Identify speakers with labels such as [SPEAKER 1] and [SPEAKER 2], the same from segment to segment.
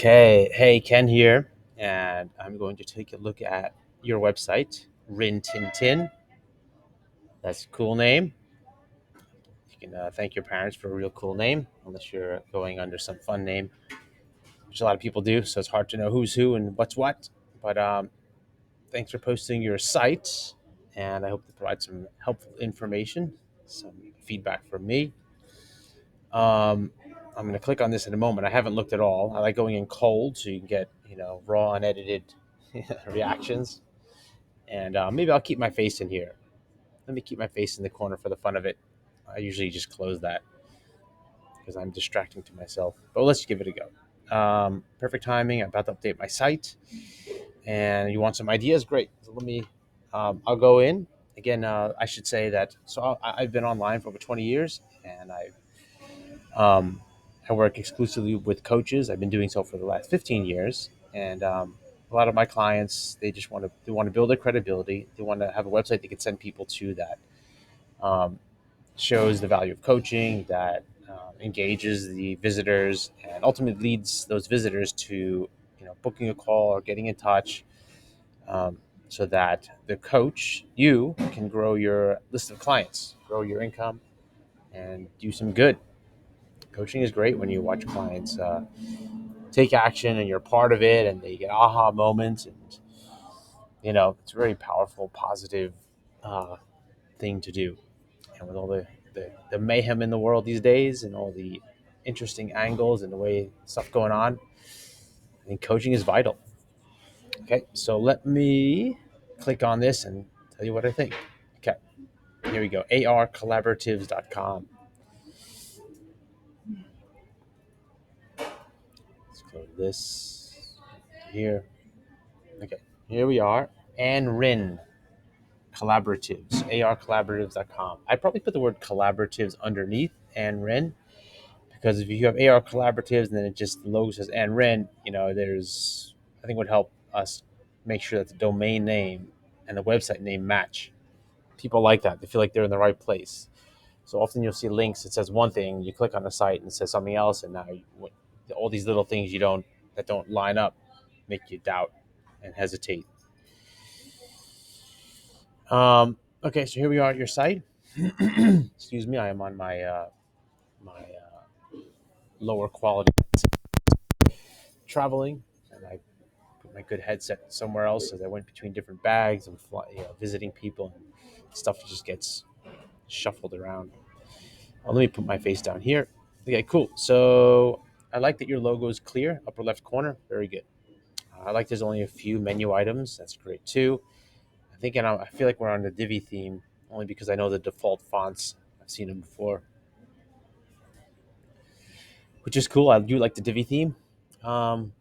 [SPEAKER 1] Okay, hey, Ken here, and I'm going to take a look at your website, Rin Tin Tin. That's a cool name. You can thank your parents for a real cool name, unless you're going under some fun name, which a lot of people do, so it's hard to know who's who and what's what. But thanks for posting your site, and I hope to provide some helpful information, some feedback from me. Um, I'm going to click on this in a moment. I haven't looked at all. I like going in cold so you can get raw, unedited reactions. And maybe I'll keep my face in here. Let me keep my face in the corner for the fun of it. I usually just close that because I'm distracting to myself. But let's give it a go. Perfect timing. I'm about to update my site, and you want some ideas? Great. So let me. I'll go in again. I should say that. So I've been online for over 20 years, and um, I work exclusively with coaches. I've been doing so for the last 15 years, and a lot of my clients they want to build their credibility. They want to have a website they can send people to that um, shows the value of coaching, that engages the visitors, and ultimately leads those visitors to booking a call or getting in touch, um, so that the coach you can grow your list of clients, grow your income, and do some good. Coaching is great when you watch clients take action and you're part of it, and they get aha moments, and it's a very powerful, positive uh, thing to do. And with all the mayhem in the world these days and all the interesting angles and the way stuff going on, I think coaching is vital. Okay, so let me click on this and tell you what I think. Okay, here we go. arcollaboratives.com. Let's close this here. Okay, here we are. And Rin Collaboratives, arcollaboratives.com. I probably put the word collaboratives underneath and Rin, because if you have AR collaboratives and then it just the logo says and Ren, there's I think would help us make sure that the domain name and the website name match. People like that; they feel like they're in the right place. So often you'll see links that says one thing, you click on the site and it says something else, and now all these little things you don't that don't line up make you doubt and hesitate. Okay, so here we are at your site. Excuse me, I am on my lower quality traveling, and I put my good headset somewhere else as I went between different bags and visiting people, and stuff just gets shuffled around. Let me put my face down here. Okay, cool. So I like that your logo is clear, upper left corner. Very good. I like there's only a few menu items. That's great too. I feel like we're on the Divi theme only because I know the default fonts. I've seen them before, which is cool. I do like the Divi theme. Um,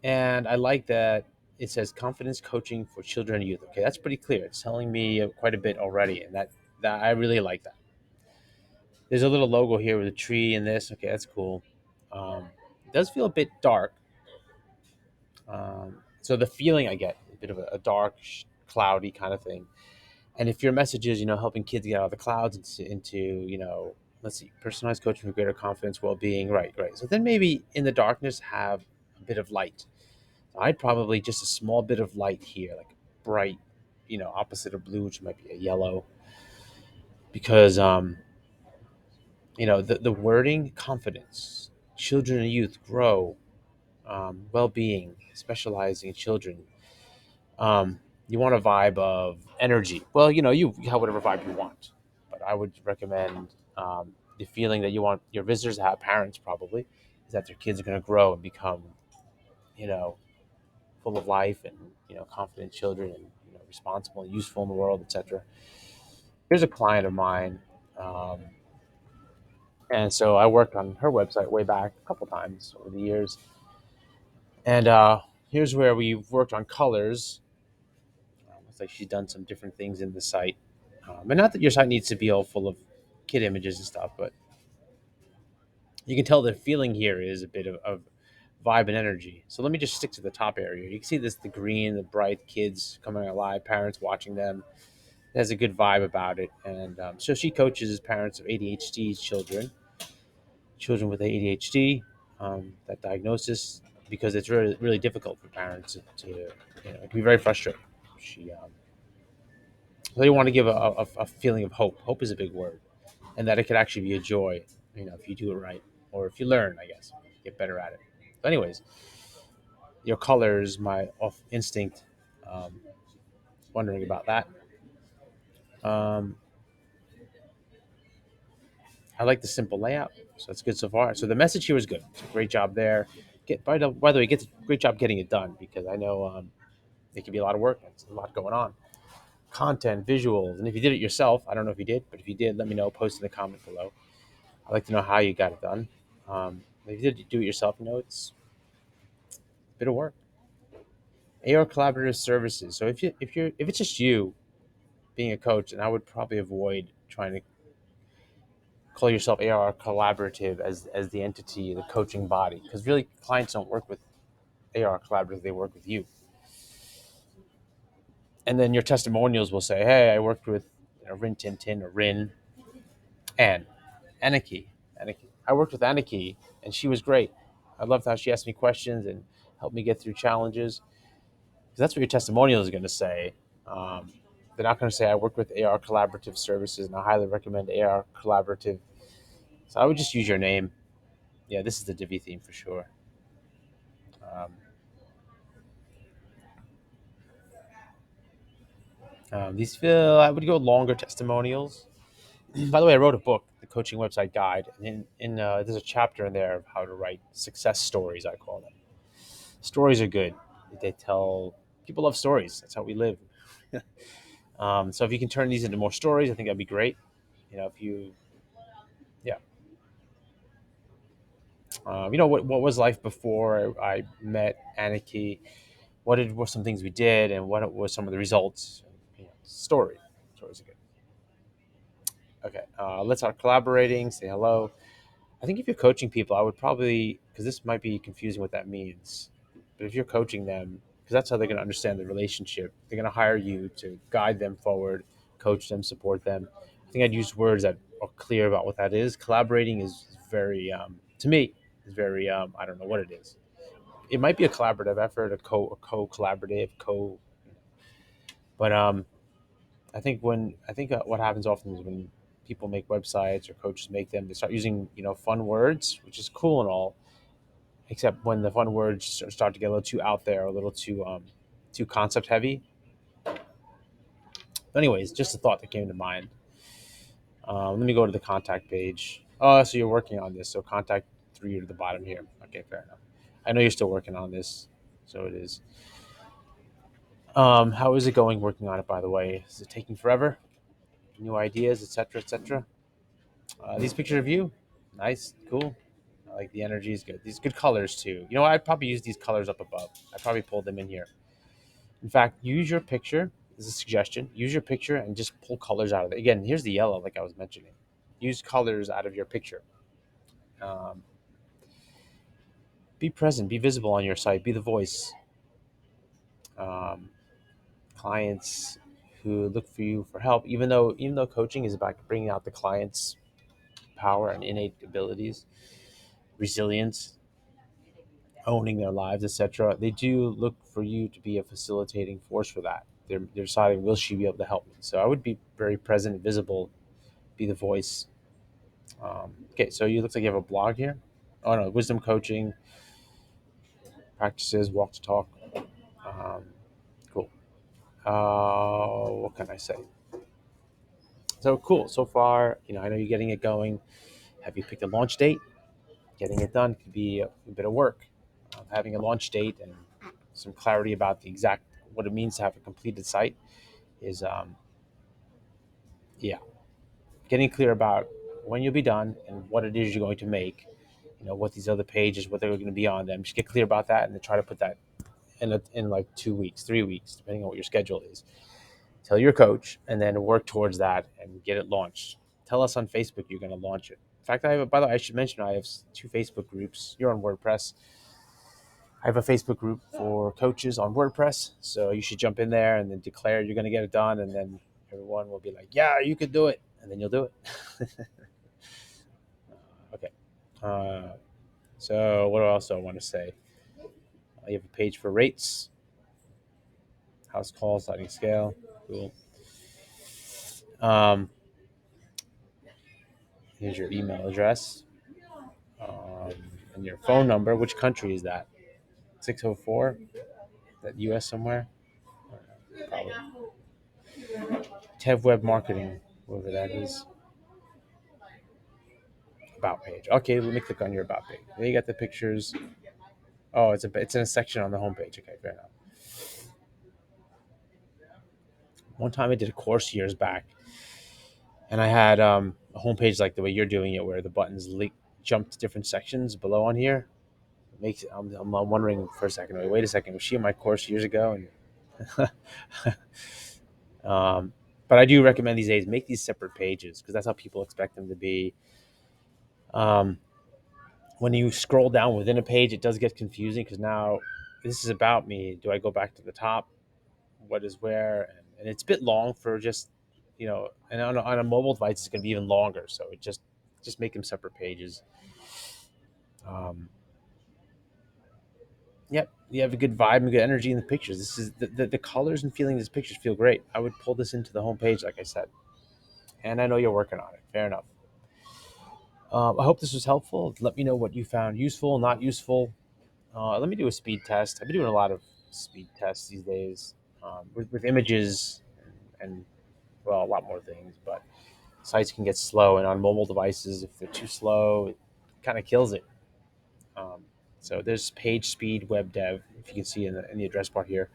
[SPEAKER 1] And I like that it says confidence coaching for children and youth. Okay, that's pretty clear. It's telling me quite a bit already, and that I really like that. There's a little logo here with a tree and this. Okay, that's cool. It does feel a bit dark. So the feeling I get a bit of a dark, cloudy kind of thing. And if your message is helping kids get out of the clouds into let's see, personalized coaching for greater confidence, well-being, right, right. So then maybe in the darkness have a bit of light. I'd probably just a small bit of light here, like bright, opposite of blue, which might be a yellow, because the wording confidence, children and youth grow, well-being, specializing in children. You want a vibe of energy. Well, you have whatever vibe you want, but I would recommend the feeling that you want your visitors to have, parents probably, is that their kids are going to grow and become, you know, full of life and confident children and responsible and useful in the world, etc. Here's a client of mine, um, and so I worked on her website way back a couple times over the years, and here's where we've worked on colors. Looks like she's done some different things in the site, and not that your site needs to be all full of kid images and stuff, but you can tell the feeling here is a bit of vibe and energy. So let me just stick to the top area. You can see this, the green, the bright kids coming alive, parents watching them. It has a good vibe about it. And so she coaches parents of ADHD children with ADHD. that diagnosis, because it's really really difficult for parents to it can be very frustrating. She They want to give a feeling of hope. Hope is a big word, and that it could actually be a joy, if you do it right, or if you learn, I guess, get better at it. But anyways, your colors, my off instinct, um, wondering about that. Um, I like the simple layout, so that's good so far. So the message here was good. So great job there. By the way, great job getting it done, because I know it can be a lot of work. It's a lot going on. Content, visuals, and if you did it yourself, I don't know if you did, but if you did, let me know. Post in the comment below. I'd like to know how you got it done. If you did do it yourself, it's a bit of work. AR collaborative services. So if it's just you being a coach, then I would probably avoid trying to call yourself AR collaborative as the entity, the coaching body, because really clients don't work with AR collaborative; they work with you. And then your testimonials will say, "Hey, I worked with Rin Tin Tin or Rin and Aniki. Aniki. I worked with Aniki, and she was great. I loved how she asked me questions and helped me get through challenges." Because that's what your testimonial is going to say. Um, they're not going to say, "I work with AR Collaborative Services, and I highly recommend AR Collaborative." So I would just use your name. Yeah, this is the Divi theme for sure. Um, these feel I would go longer testimonials. By the way, I wrote a book, the Coaching Website Guide, and there's a chapter in there of how to write success stories. I call them. Stories are good. They tell People love stories. That's how we live. So if you can turn these into more stories, I think that'd be great. If you, yeah, what was life before I met Aniki? What were some things we did, and what were some of the results? Story. Stories are good. Okay, let's start collaborating. Say hello. I think if you're coaching people, I would probably, because this might be confusing what that means, but if you're coaching them, because that's how they're going to understand the relationship, they're going to hire you to guide them forward, coach them, support them. I think I'd use words that are clear about what that is. Collaborating is very, to me, is very, I don't know what it is. It might be a collaborative effort, a co collaborative, but I think what happens often is when people make websites or coaches make them, they start using fun words, which is cool and all, except when the fun words start to get a little too out there, a little too concept heavy. But anyways, just a thought that came to mind. Let me go to the contact page. Oh, so you're working on this. So contact three to the bottom here. Okay, fair enough. I know you're still working on this, so it is. How is it going working on it, by the way? Is it taking forever? New ideas, etc., etc. These pictures of you, nice, cool. I like the energy is good. These good colors too. I'd probably use these colors up above. I probably pulled them in here. In fact, use your picture. This is a suggestion. Use your picture and just pull colors out of it. Again, here's the yellow, like I was mentioning. Use colors out of your picture. Um, be present. Be visible on your site. Be the voice. Um, Clients who look for you for help, even though coaching is about bringing out the client's power and innate abilities, resilience, owning their lives, etc. They do look for you to be a facilitating force for that. They're deciding, will she be able to help me? So I would be very present, visible, be the voice. Okay, so you looks like you have a blog here. Oh no, wisdom coaching practices, walk to talk. Um, cool. What can I say? So cool. So far, I know you're getting it going. Have you picked a launch date? Getting it done could be a bit of work. Having a launch date and some clarity about the exact what it means to have a completed site is yeah, getting clear about when you'll be done and what it is you're going to make. What these other pages, what they're going to be on them. Just get clear about that and then try to put that in like 2 weeks, 3 weeks, depending on what your schedule is. Tell your coach and then work towards that and get it launched. Tell us on Facebook you're going to launch it. In fact, by the way, I should mention I have two Facebook groups. You're on WordPress. I have a Facebook group for coaches on WordPress, so you should jump in there and then declare you're going to get it done, and then everyone will be like, "Yeah, you could do it," and then you'll do it. Okay. Uh, So what else do I want to say? You have a page for rates, house calls, sliding scale. Cool. Um, Here's your email address, um, and your phone number. Which country is that? 604? That US somewhere? Probably. Tev Web Marketing, whoever that is. About page. Okay, let me click on your about page. There you got the pictures. Oh, it's in a section on the homepage. Okay, fair enough. One time I did a course years back, and I had a homepage like the way you're doing it, where the buttons jump to different sections below on here. I'm wondering for a second. Wait a second. Was she in my course years ago? And but I do recommend these days make these separate pages because that's how people expect them to be. Um, when you scroll down within a page, it does get confusing because now this is about me. Do I go back to the top? What is where? And it's a bit long for just and on a mobile device, it's going to be even longer. So it just make them separate pages. Um, Yep, you have a good vibe and good energy in the pictures. This is the colors and feelings of these pictures feel great. I would pull this into the homepage, like I said, and I know you're working on it. Fair enough. I hope this was helpful. Let me know what you found useful, not useful. Let me do a speed test. I've been doing a lot of speed tests these days with images and, well, a lot more things. But sites can get slow, and on mobile devices, if they're too slow, it kind of kills it. Um, so there's page speed web dev, if you can see in the address bar here.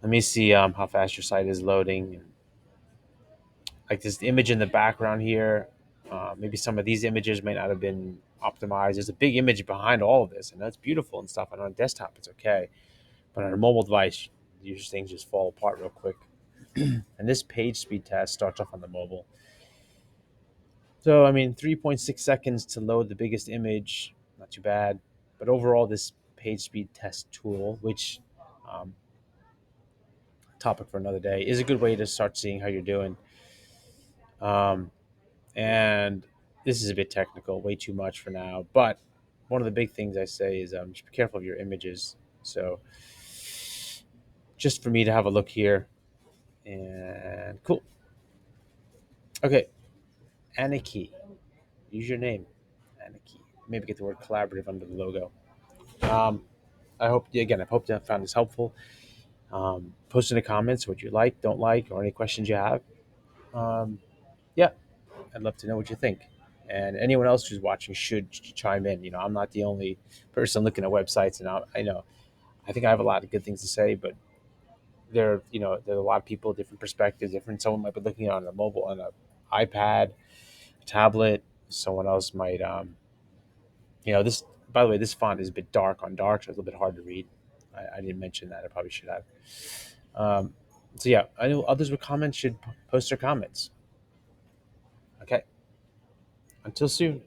[SPEAKER 1] Let me see how fast your site is loading. Like this image in the background here, maybe some of these images might not have been optimized. There's a big image behind all of this, and that's beautiful and stuff. And on a desktop, it's okay, but on a mobile device, these things just fall apart real quick. And this page speed test starts off on the mobile. So I mean, 3.6 seconds to load the biggest image, not too bad. But overall, this page speed test tool, which um, topic for another day, is a good way to start seeing how you're doing. Um, and this is a bit technical, way too much for now. But one of the big things I say is just be careful of your images. So just for me to have a look here, and cool. Okay, Aniki, use your name, Aniki. Maybe get the word collaborative under the logo. Um, I hope that found this helpful. Post in the comments what you like, don't like, or any questions you have. Um, yeah, I'd love to know what you think. And anyone else who's watching should chime in. I'm not the only person looking at websites, and I know I think I have a lot of good things to say, but there are a lot of people, different perspectives, different. Someone might be looking on a mobile, on a iPad, a tablet. Someone else might, this. By the way, this font is a bit dark on dark, so it's a little bit hard to read. I didn't mention that. I probably should have. Um, so yeah, I know others with comments should post their comments. Okay. Until soon.